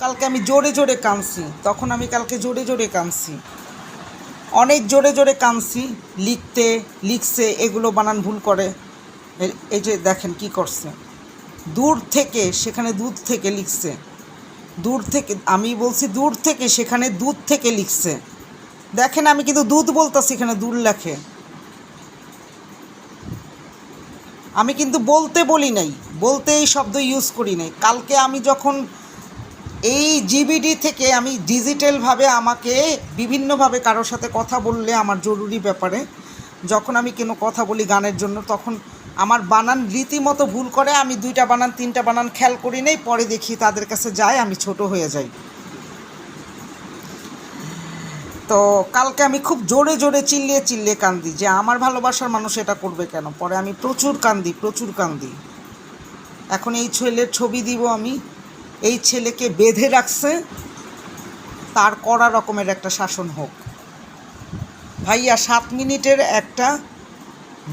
কালকে আমি জোরে জোরে কাঁদছি, তখন আমি কালকে জোরে জোরে কাঁদছি, অনেক জোরে জোরে কাঁদছি। লিখছে এগুলো বানান ভুল করে। এই যে দেখেন কি করছে, দূর থেকে সেখানে দুধ থেকে লিখছে, দূর থেকে, আমি বলছি দূর থেকে সেখানে দুধ থেকে লিখছে। দেখেন আমি কিন্তু দুধ বলতেছি, এখানে দূর লেখে। আমি কিন্তু বলতে বলি নাই, বলতে এই শব্দ ইউজ করি নাই। কালকে আমি যখন এই জিবিডি থেকে আমি ডিজিটালভাবে আমাকে বিভিন্নভাবে কারোর সাথে কথা বললে আমার জরুরি ব্যাপারে যখন আমি কোনো কথা বলি গানের জন্য, তখন আমার বানান রীতিমতো ভুল করে। আমি 2টা বানান 3টা বানান খেয়াল করি নেই, পরে দেখি তাদের কাছে যায় আমি ছোট হয়ে যাই। তো কালকে আমি খুব জোরে জোরে চিল্লিয়ে চিল্লিয়ে কান্দি যে আমার ভালোবাসার মানুষ এটা করবে কেন। পরে আমি প্রচুর কান্দি। এখন এই ছেলের ছবি দিব আমি। এই ছেলেকে বেঁধে রাখছে, তার কড়া রকমের একটা শাসন হোক। ভাইয়া 7 মিনিটের একটা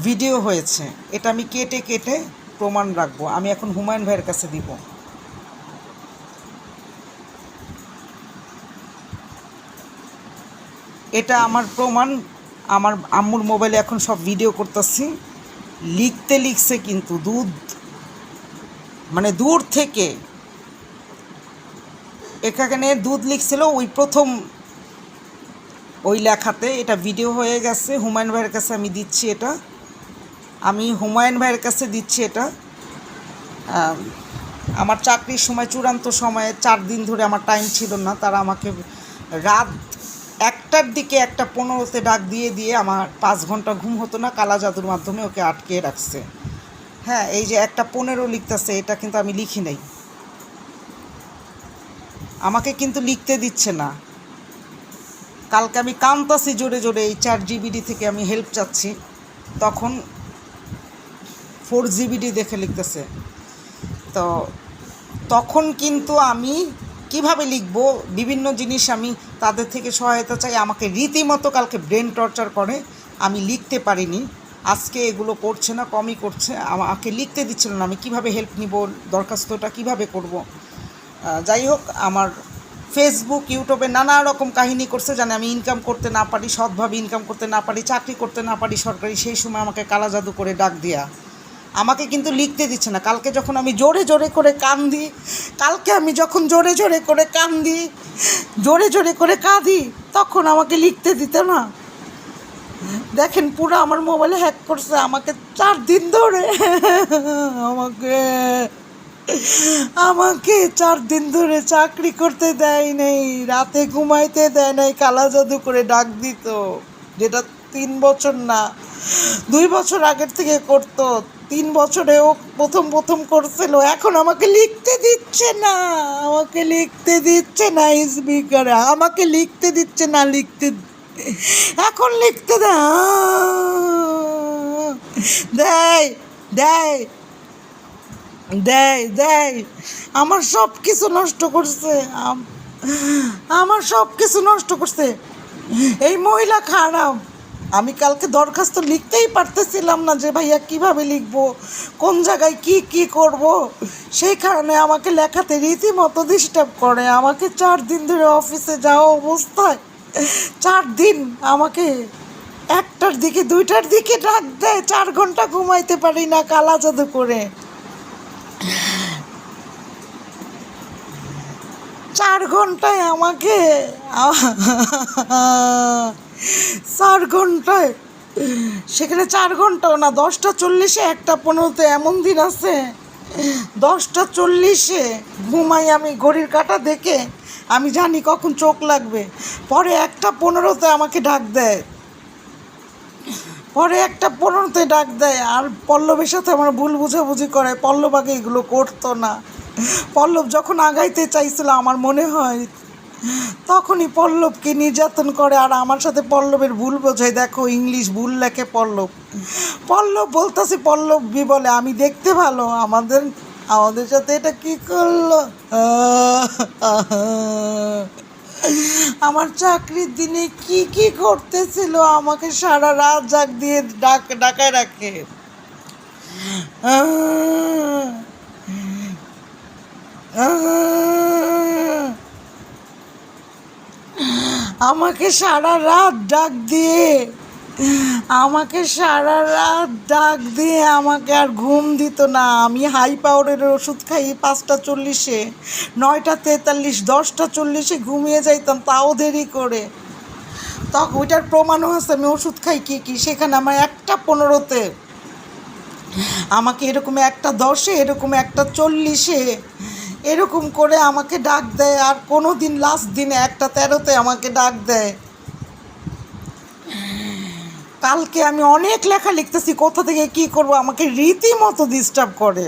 ভিডিও হয়েছে, এটা আমি কেটে কেটে প্রমাণ রাখবো। আমি এখন হুমায়ুন ভাইয়ের কাছে দিব। এটা আমার প্রমাণ, আমার আম্মুর মোবাইলে এখন সব ভিডিও করতেছি। লিখছে কিন্তু দুধ, মানে দূর থেকে, এখানে দুধ লিখছিল ওই প্রথম ওই লেখাতে। এটা ভিডিও হয়ে গেছে, হুমায়ুন ভাইয়ের কাছে আমি দিচ্ছি এটা। আমি হুমায়ুন ভাইয়ের কাছে দিচ্ছি এটা। আমার চাকরির সময়, চূড়ান্ত সময়ে 4 দিন ধরে আমার টাইম ছিল না, তারা আমাকে রাত 1টার দিকে 1:15 ডাক দিয়ে আমার 5 ঘন্টা ঘুম হতো না, কালা জাদুর মাধ্যমে ওকে আটকে রাখছে। হ্যাঁ, এই যে 1:15 লিখতেছে, এটা কিন্তু আমি লিখি নাই, আমাকে কিন্তু লিখতে দিচ্ছে না। কালকে আমি কাঁদতাছি জোরে জোরে, এই 4 জিবিডি থেকে আমি হেল্প চাচ্ছি, তখন 4 জিবিডি দেখে লিখতেছে। তো তখন কিন্তু আমি কিভাবে লিখবো, বিভিন্ন জিনিস আমি তাদের থেকে সহায়তা চাই। আমাকে রীতিমতো কালকে ব্রেন টর্চার করে, আমি লিখতে পারিনি। আজকে এগুলো করছে না, কমই করছে, আমাকে লিখতে দিচ্ছিল না। আমি কিভাবে হেল্প নিব, দরখাস্তটা কিভাবে করব। যাই হোক, আমার ফেসবুক ইউটিউবে নানা রকম কাহিনী করছে, জানে আমি ইনকাম করতে না পারি, সৎভাবে ইনকাম করতে না পারি, চাকরি করতে না পারি সরকারি। সেই সময় আমাকে কালা জাদু করে ডাক দিয়া আমাকে কিন্তু লিখতে দিচ্ছে না। কালকে যখন আমি জোরে জোরে করে কাঁদি, জোরে জোরে করে কাঁদি, তখন আমাকে লিখতে দিত না। দেখেন পুরো আমার মোবাইলে হ্যাক করছে আমাকে 4 দিন ধরে। আমাকে 4 দিন ধরে চাকরি করতে দেয় নাই, রাতে ঘুমাইতে দেয় নাই, কালা জাদু করে ডাক দিত, যেটা 3 বছর না 2 বছর আগের থেকে করতো। 3 বছরে ও প্রথম করছিল, এখন আমাকে লিখতে দিচ্ছে না, স্পিকারে আমাকে লিখতে দিচ্ছে না, এখন লিখতে দেয় দেয় দেয় দেয় আমার সব কিছু নষ্ট করছে, এই মহিলা খারাপ। আমি কালকে দরখাস্ত লিখতেই পারতেছিলাম না যে ভাইয়া কিভাবে লিখবো, কোন জায়গায় কি করব। সেই কারণে আমাকে লেখাতে রীতিমতো ডিস্টার্ব করে। আমাকে 4 দিন ধরে অফিসে যাওয়া অবস্থায় 4 দিন আমাকে 1টার দিকে 2টার দিকে ডাক দেয়, 4 ঘন্টা ঘুমাইতে পারি না কালা জাদু করে। 4 ঘন্টায় আমাকে 4 ঘন্টায়, সেখানে 4 ঘন্টাও না, 10:40-এ 1:15-তে, এমন দিন আছে 10:40-এ ঘুমাই আমি ঘড়ির কাঁটা দেখে, আমি জানি কখন চোখ লাগবে। পরে 1:15-তে আমাকে ডাক দেয়, আর পল্লবের সাথে আমার ভুল বুঝাবুঝি করে। পল্লব আগে এগুলো করতো না। পল্লব যখন আগাইতে চাইছিল আমার মনে হয়, তখনই পল্লবকে নির্যাতন করে, আর আমার সাথে পল্লবের ভুল বোঝায়। দেখো ইংলিশ ভুল লেখে পল্লব বলতেছে, পল্লবী বলে আমি দেখতে ভালো, আমাদের সাথে এটা কি করলো। আমার চাকরির দিনে কি করতেছিল, আমাকে সারা রাত জাগ দিয়ে ডাকায় রাখে। আমাকে সারা রাত ডাক দিয়ে আমাকে সারা রাত ডাক দিয়ে আমাকে আর ঘুম দিত না। আমি হাই পাওয়ারের ওষুধ খাই 5:40, 9:43, 10:40 ঘুমিয়ে যাইতাম, তাও দেরি করে। তখন ওইটার প্রমাণও আছে, আমি ওষুধ খাই কি কি, সেখানে আমার 1:15 আমাকে এরকম 1:10, এরকম 1:40 এরকম করে আমাকে ডাক দেয়। আর কোনো দিন লাস্ট দিনে 1:13 আমাকে ডাক দেয়। কালকে আমি অনেক লেখা লিখতেছি, কোথা থেকে কি করব, আমাকে রীতিমতো ডিস্টার্ব করে।